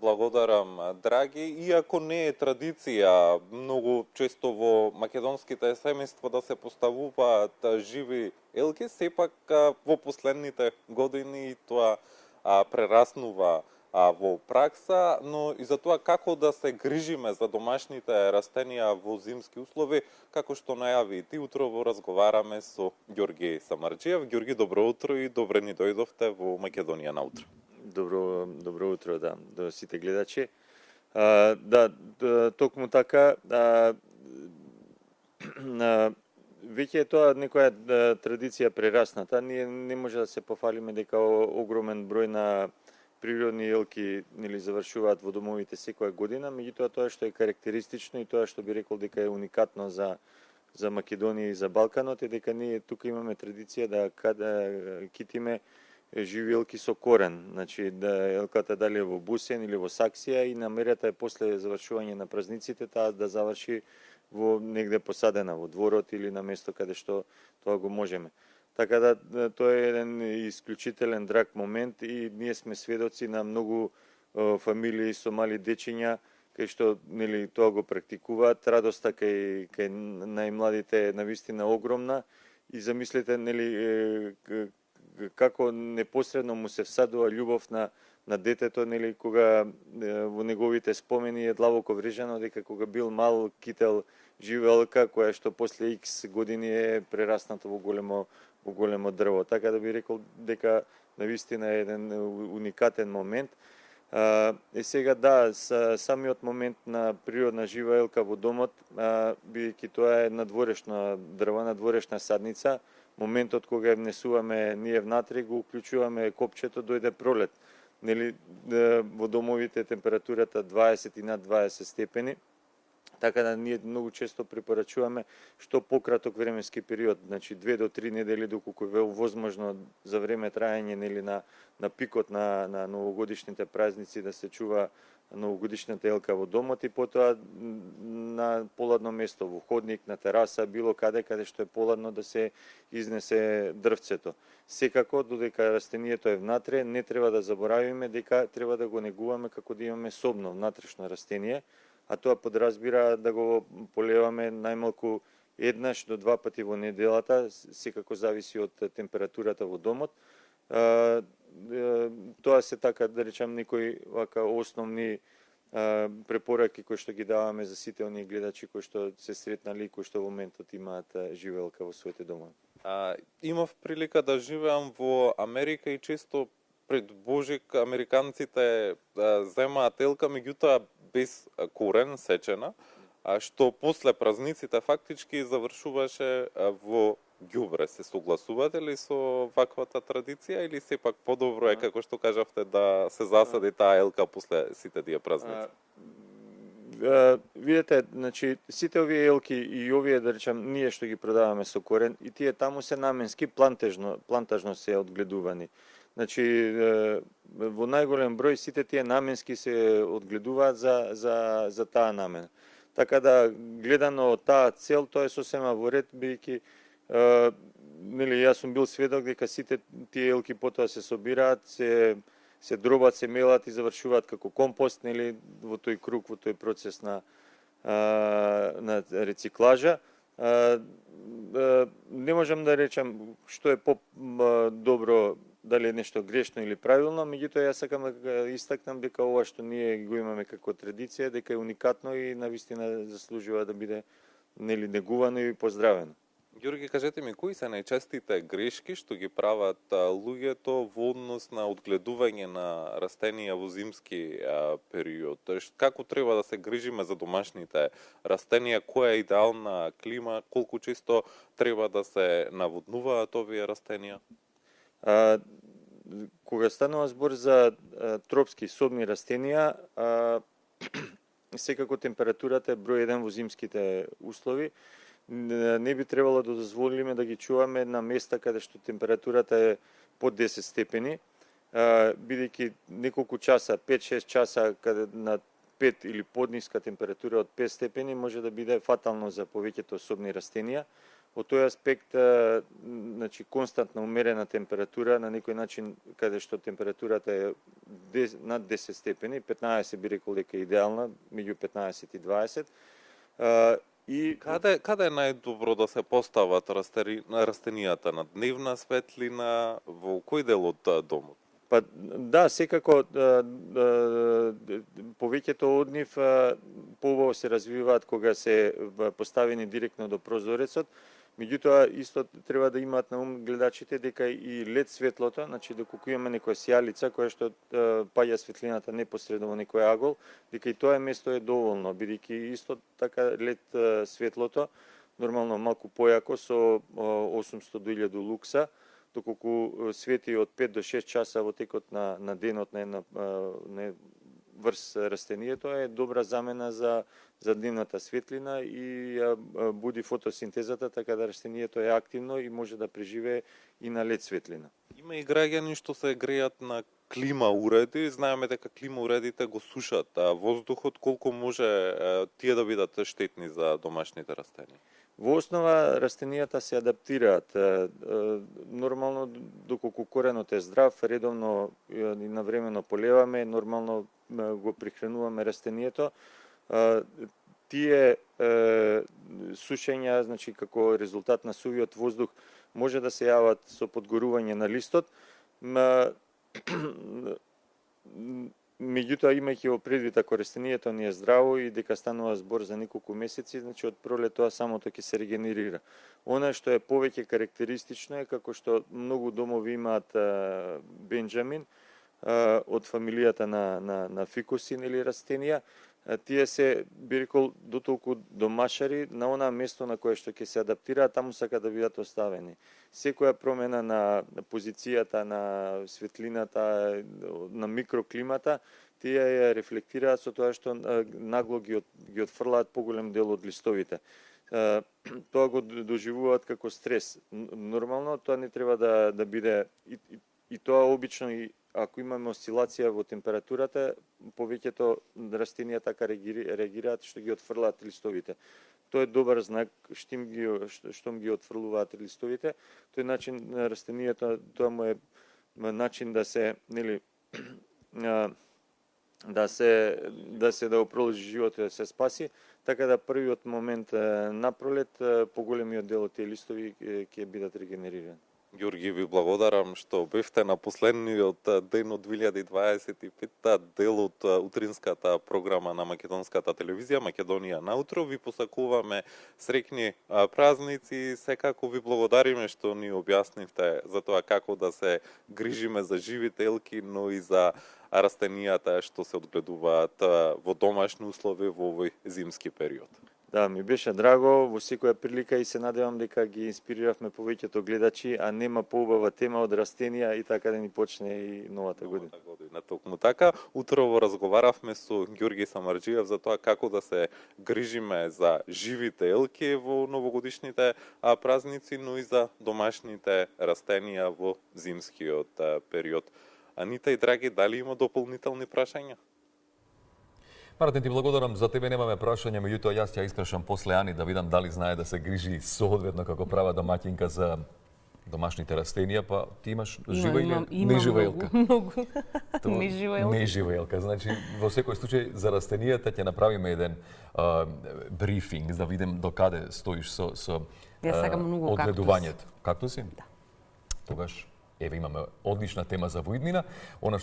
благодарам, драги. Иако не е традиција многу често во македонските семејства да се поставуваат живи елки, сепак во последните години тоа прераснува во пракса, но и за тоа како да се грижиме за домашните растенија во зимски услови, како што најави ти утрово разговараме со Ѓорги Самарџиев. Ѓорги, добро утро и добре ни дојдовте во Македонија наутро. Добро утро, до сите гледачи. Токму така, веќе е тоа некоја традиција прерасната. Ние не може да се пофалиме дека огромен број на природни елки завршуваат во домовите секоја година, меѓутоа тоа што е карактеристично и тоа што би рекол дека е уникатно за Македонија и за Балканот е дека ние тука имаме традиција да китиме живи елки со корен. Значи елката дали е во бусен или во саксија и намерата е после завршување на празниците таа да заврши во негде посадена во дворот или на место каде што тоа го можеме. Така да тоа е еден исклучителен драг момент и ние сме сведоци на многу фамилии со мали дечиња кај што тоа го практикуваат. Радоста кај најмладите е навистина огромна и замислете како непосредно му се всадува љубов на детето, кога во неговите спомени е длабоко врежано дека кога бил мал кител жива елка која што после X години е прерасната во големо дрво. Така да би рекол дека навистина е еден уникатен момент. Сега самиот момент на природна жива елка во домот, бидејќи тоа е надворешна дрва, надворешна садница, моментот кога ја внесуваме ние внатре, го уклучуваме копчето, дојде пролет. Во домовите температурата 20 и над 20 степени, така да ние многу често препорачуваме што пократок временски период, значи 2 до 3 недели доколку е возможно за време траење на пикот на новогодишните празници да се чува новогодишната елка во домот и потоа на поладно место, во ходник, на тераса, било каде што е поладно да се изнесе дрвцето. Секако, додека растението е внатре, не треба да заборавиме дека треба да го негуваме како да имаме собно внатрешно растение, а тоа подразбира да го полеваме најмалку еднаш до 2 пати во неделата, секако зависи од температурата во домот. Тоа се така, да речам, некои основни препораки кои што ги даваме за сите оние гледачи кои што се сретнали и кои што во моментот имаат жива елка во своите домови. Имав прилика да живеам во Америка и често пред Божик американците земаат елка, меѓутоа без корен, сечена, што после празниците фактички завршуваше во ѓубре. Се согласувате ли со ваквата традиција или сепак подобро е, како што кажавте, да се засади таа елка после сите тие празници? Видете, значи сите овие елки и овие, да речам, ние што ги продаваме со корен, и тие таму се наменски плантажно се одгледувани. Значи во најголем број сите тие наменски се одгледуваат за таа намена. Така да гледано од таа цел тоа е сосема во ред, бидејќи јас сум бил сведок дека сите тие елки потоа се собираат, се дробат, се мелат и завршуваат како компост, во тој круг, во тој процес на рециклажа. Не можам да речам што е по-добро, дали е нешто грешно или правилно, меѓутоа јас сакам да истакнам дека ова што ние го имаме како традиција, дека е уникатно и навистина заслужува да биде негувано и поздравено. Ѓорги, кажете ми, кои се најчестите грешки што ги прават луѓето во однос на одгледување на растенија во зимски период? Како треба да се грижиме за домашните растенија? Која е идеална клима? Колку често треба да се наводнуваат овие растенија? Кога станува збор за тропски собни растенија, секако температурата е број 1 во зимските услови. Не би требало да дозволиме да ги чуваме на места каде што температурата е под 10 степени, бидејќи неколку часа, 5-6 часа каде на 5 или подниска температура од 5 степени може да биде фатално за повеќето собни растенија. Од тој аспект, значи константна умерена температура, на некој начин каде што температурата е над 10 степени, 15 би рекол дека е идеална, меѓу 15 и 20. И Каде е најдобро да се постават растенијата, на дневна светлина, во кој дел од домот? Па да, секако повеќето од нив побаво се развиваат кога се поставени директно до прозорецот. Меѓутоа, исто треба да имаат на ум гледачите дека и лед светлото, значи доколку имаме некоја сијалица која што паѓа светлината непосредно во некој агол, дека и тоа место е доволно, бидејќи исто така лед светлото, нормално малку појако со 800 до 1000 лукса, доколку свети од 5 до 6 часа во текот на денот на една врз растението е добра замена за дневната светлина и буди фотосинтезата, така да растението е активно и може да преживее и на лед светлина. Има и граѓани што се грејат на клима уреди, знаеме дека клима уредите го сушат воздухот, колку може тие да бидат штетни за домашните растенија? Во основа растенијата се адаптираат. Нормално, доколку коренот е здрав, редовно и навремено полеваме, нормално го прихрануваме растението. Тие сушења, значи како резултат на сувиот воздух, може да се јават со подгорување на листот. Меѓутоа, имајќи во предвид ако растението ни е здраво и дека станува збор за неколку месеци, значи од пролет тоа самото ќе се регенерира. Она што е повеќе карактеристично е како што многу домови имаат бенџамин од фамилијата на фикусин или растенија. Тие се, би рекол, дотолку домашари на она место на кое што ќе се адаптираат, таму сака да бидат оставени. Секоја промена на позицијата, на светлината, на микроклимата, тие ја рефлектираат со тоа што нагло ги отфрлаат поголем дел од листовите. Тоа го доживуваат како стрес. Нормално тоа не треба да биде и тоа обично и ако имаме осцилација во температурата, повеќето растенија така реагираат што ги отфрлаат листовите. Тоа е добар знак штом ги отфрлуваат листовите. Тој начин растенијата, тоа му е начин да се, нели, да продолжи животот и да се спаси, така да првиот момент на пролет поголемиот дел од тие листови ќе бидат регенерирани. Ѓорги, ви благодарам што бевте на последниот ден од 2025 дел од утринската програма на македонската телевизија Македонија наутро. Ви посакуваме среќни празници. Секако ви благодариме што ни објаснивте за тоа како да се грижиме за живите елки, но и за растенијата што се одгледуваат во домашни услови во овој зимски период. Да, ми беше драго во секоја прилика и се надевам дека ги инспириравме повеќето гледачи, а нема поубава тема од растенија и така да ни почне и новата година. Токму така, утрово разговаравме со Ѓорги Самарџиев за тоа како да се грижиме за живите елки во новогодишните празници, но и за домашните растенија во зимскиот период. Анита и драги, дали има дополнителни прашања? Мартин, ти благодарам, за тебе немаме прашање, меѓутоа јас ќе испрашам после Ани да видам дали знае да се грижи соодветно како права домаќинка за домашните растенија, па ти имаш жива или нежива елка? Многу. Нежива елка. Нежива елка, значи во секој случај за растенијата ќе направиме еден брифинг, да видим до каде стоиш со одгледувањето. Кактуси? Да. Тогаш еве имаме одлична тема за во иднина.